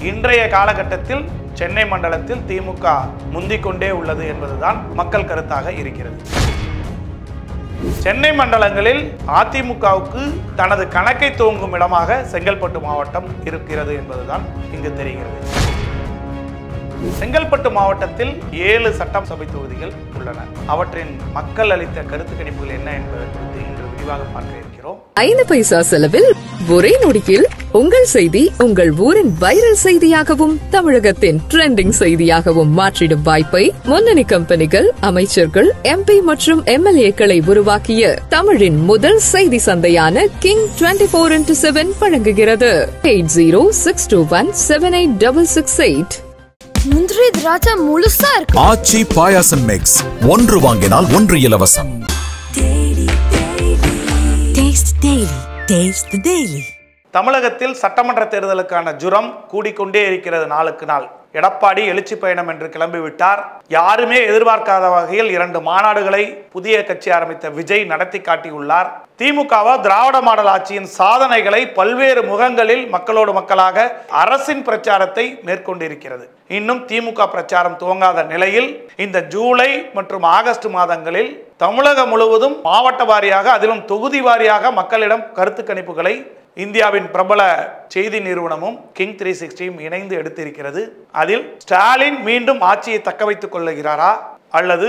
இன்றைய காலகட்டத்தில் சென்னை மண்டலத்தில் திமுக முந்திக்கொண்டே உள்ளது என்பதுதான் மக்கள் கருத்தாக இருக்கிறது. சென்னை மண்டலங்களில் அதிமுகவுக்கு தனது கணக்கை துவங்கும் இடமாக செங்கல்பட்டு மாவட்டம் இருக்கிறது என்பதுதான் இங்கு தெரிகிறது. செங்கல்பட்டு மாவட்டத்தில் 7 சட்டசபை தொகுதிகள் உள்ளன. அவற்றின் மக்கள் அளித்த கருத்து கணிப்புகள் என்ன என்பதை குறித்து இன்று விரிவாக பார்க்க இருக்கிறோம். 5 பைசா செலவில் ஒரே நொடியில் உங்கள் செய்தி உங்கள் ஊரின் வைரல் செய்தியாகவும் தமிழகத்தின் ட்ரெண்டிங் செய்தியாகவும் மாற்றிடும் வாய்ப்பை முன்னணி கம்பெனிகள், அமைச்சர்கள், MP மற்றும் MLAக்களை உருவாக்கிய தமிழின் முதல் செய்தி சந்தையான கிங் 24x7 வழங்குகிறது. 8062178668. முந்திரி திராட்சை முழுசா இருக்கு. ஆச்சி பாயாசம் மிக்ஸ், ஒன்று வாங்கினால் ஒன்று இலவசம். தமிழகத்தில் சட்டமன்ற தேர்தலுக்கான ஜுரம் கூடிக்கொண்டே இருக்கிறது நாளுக்கு நாள். எடப்பாடி எழுச்சி பயணம் என்று கிளம்பிவிட்டார். யாருமே எதிர்பார்க்காத வகையில் 2 மாநாடுகளை புதிய கட்சி ஆரம்பித்த விஜய் நடத்தி காட்டியுள்ளார். திமுகவோ திராவிட மாடல் ஆட்சியின் சாதனைகளை பல்வேறு முகங்களில் மக்களோடு மக்களாக அரசின் பிரச்சாரத்தை மேற்கொண்டிருக்கிறது. இன்னும் திமுக பிரச்சாரம் துவங்காத நிலையில் இந்த ஜூலை மற்றும் ஆகஸ்ட் மாதங்களில் தமிழகம் முழுவதும் மாவட்ட வாரியாக, அதிலும் தொகுதி வாரியாக மக்களிடம் கருத்து கணிப்புகளை இந்தியாவின் பிரபல செய்தி நிறுவனமும் கிங் 360 இணைந்து எடுத்திருக்கிறது. அதில் ஸ்டாலின் மீண்டும் ஆட்சியை தக்க வைத்துக் கொள்ளுகிறாரா அல்லது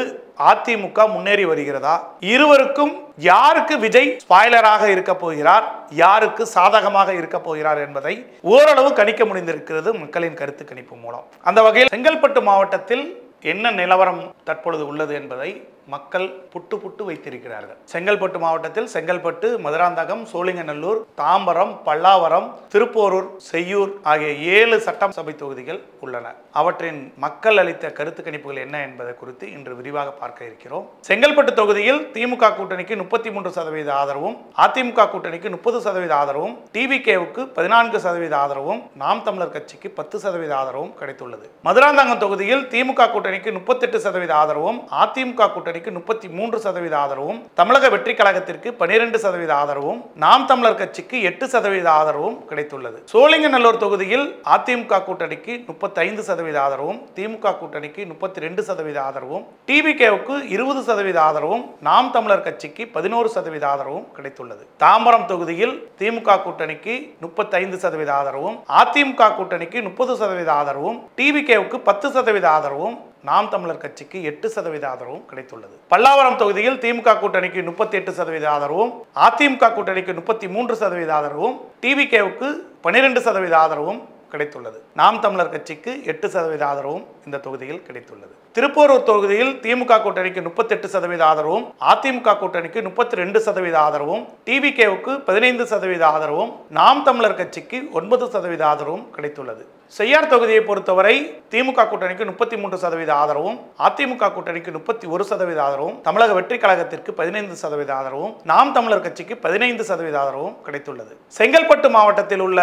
அதிமுக முன்னேறி வருகிறதா, இருவருக்கும் யாருக்கு விஜய் ஸ்பாய்லராக இருக்க போகிறார், யாருக்கு சாதகமாக இருக்க போகிறார் என்பதை ஓரளவு கணிக்க முடிந்திருக்கிறது மக்களின் கருத்து கணிப்பு மூலம். அந்த வகையில் செங்கல்பட்டு மாவட்டத்தில் என்ன நிலவரம் தற்பொழுது உள்ளது என்பதை மக்கள் புட்டு வைத்திருக்கிறார்கள். செங்கல்பட்டு மாவட்டத்தில் செங்கல்பட்டு, மதுராந்தகம், சோழிங்கநல்லூர், தாம்பரம், பல்லாவரம், திருப்போரூர், செய்யூர் ஆகிய 7 சட்டசபை தொகுதிகள் உள்ளன. அவற்றின் மக்கள் அளித்த கருத்து கணிப்புகள் என்ன என்பதை குறித்து இன்று விரிவாக பார்க்க இருக்கிறோம். செங்கல்பட்டு தொகுதியில் திமுக கூட்டணிக்கு 33% ஆதரவும், அதிமுக கூட்டணிக்கு 30% ஆதரவும், டிவிகேவுக்கு 14% ஆதரவும், நாம் தமிழர் கட்சிக்கு 10% ஆதரவும் கிடைத்துள்ளது. மதுராந்தகம் தொகுதியில் திமுக கூட்டணிக்கு 38% ஆதரவும், அதிமுக கூட்டணி 33% ஆதரவும், தமிழக வெற்றி கழகத்திற்கு 12% ஆதரவும், நாம் தமிழர் கட்சிக்கு 8% ஆதரவும் கிடைத்துள்ளது. சோழிங்கநல்லூர் தொகுதியில் அதிமுக கூட்டணிக்கு 35% ஆதரவும், திமுக கூட்டணிக்கு 32% ஆதரவும், டிவிகேவுக்கு 20% ஆதரவும், நாம் தமிழர் கட்சிக்கு 11% ஆதரவும் கிடைத்துள்ளது. தாம்பரம் தொகுதியில் திமுக கூட்டணிக்கு 35% ஆதரவும், அதிமுக கூட்டணிக்கு 30% ஆதரவும், டிவிகேவுக்கு 10% ஆதரவும், நாம் தமிழர் கட்சிக்கு 8% ஆதரவும் கிடைத்துள்ளது. பல்லாவரம் தொகுதியில் திமுக கூட்டணிக்கு 38% ஆதரவும், அதிமுக கூட்டணிக்கு 33% ஆதரவும், டிவிகேவுக்கு 12% ஆதரவும் கிடைத்துள்ளது. நாம் தமிழர் கட்சிக்கு 8% ஆதரவும் இந்த தொகுதியில் கிடைத்துள்ளது. திருப்போரூர் தொகுதியில் திமுக கூட்டணிக்கு 38% ஆதரவும், அதிமுக கூட்டணிக்கு 32% ஆதரவும், டிவிகேவுக்கு 15% ஆதரவும், நாம் தமிழர் கட்சிக்கு 9% ஆதரவும் கிடைத்துள்ளது. செய்யார் தொகுதியை பொறுத்தவரை திமுக கூட்டணிக்கு 33% ஆதரவும், அதிமுக கூட்டணிக்கு 31% ஆதரவும், தமிழக வெற்றி கழகத்திற்கு 15% ஆதரவும், நாம் தமிழர் கட்சிக்கு 15% ஆதரவும் கிடைத்துள்ளது. செங்கல்பட்டு மாவட்டத்தில் உள்ள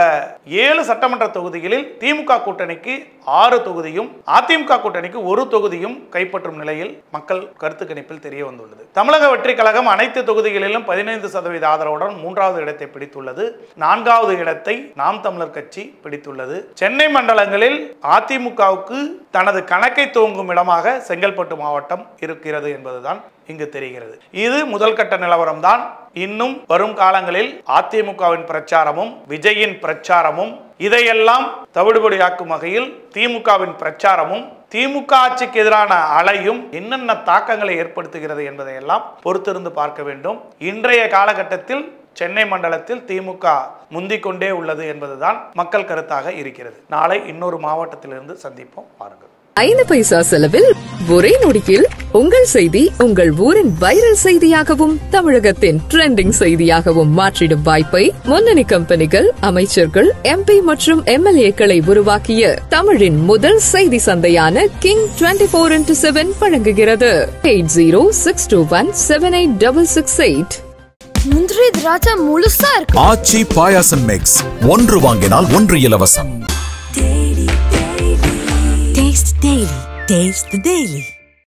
7 சட்டமன்ற தொகுதிகளில் திமுக கூட்டணிக்கு 6 தொகுதியும், அதிமுக கூட்டணிக்கு 1 தொகுதியும் கைப்பற்றும் நிலையில் மக்கள் கருத்து கணிப்பில் தெரிய வந்துள்ளது. தமிழக வெற்றி கழகம் அனைத்து தொகுதிகளிலும் 15% ஆதரவுடன் 3வது இடத்தை பிடித்துள்ளது. 4வது இடத்தை நாம் தமிழர் கட்சி பிடித்துள்ளது. சென்னை மண்டலங்களில் அதிமுகவுக்கு தனது கணக்கை துவங்கும் இடமாக செங்கல்பட்டு மாவட்டம் இருக்கிறது என்பதுதான் இங்கு தெரிகிறது. இது முதல் கட்ட நிலவரம் தான். இன்னும் வரும் காலங்களில் அதிமுகவின் பிரச்சாரமும் விஜயின் பிரச்சாரமும் இதையெல்லாம் தவிடுபடியாக்கும் வகையில் திமுகவின் பிரச்சாரமும் திமுக ஆட்சிக்கு எதிரான அலையும் என்னென்ன தாக்கங்களை ஏற்படுத்துகிறது என்பதையெல்லாம் பொறுத்திருந்து பார்க்க வேண்டும். இன்றைய காலகட்டத்தில் சென்னை மண்டலத்தில் திமுக முந்திக்கொண்டே உள்ளது என்பதுதான் மக்கள் கருத்தாக இருக்கிறது. நாளை இன்னொரு மாவட்டத்திலிருந்து சந்திப்போம். பாருங்கள். 5 பைசா செலவில் ஒரே நொடியில் உங்கள் செய்தி உங்கள் ஊரின் வைரல் செய்தியாகவும் தமிழகத்தின் ட்ரெண்டிங் செய்தியாகவும் மாற்றிடும் வாய்ப்பை முன்னணி கம்பெனிகள், அமைச்சர்கள், MP மற்றும் MLAக்களை உருவாக்கிய தமிழின் முதல் செய்தி சந்தையான கிங் 24x7 வழங்குகிறது. 8062178668. முந்திரி திராட்சை முழுசா இருக்கு. ஆச்சி பாயாசம் மிக்ஸ், ஒன்று வாங்கினால் ஒன்று இலவசம். Taste the Daily.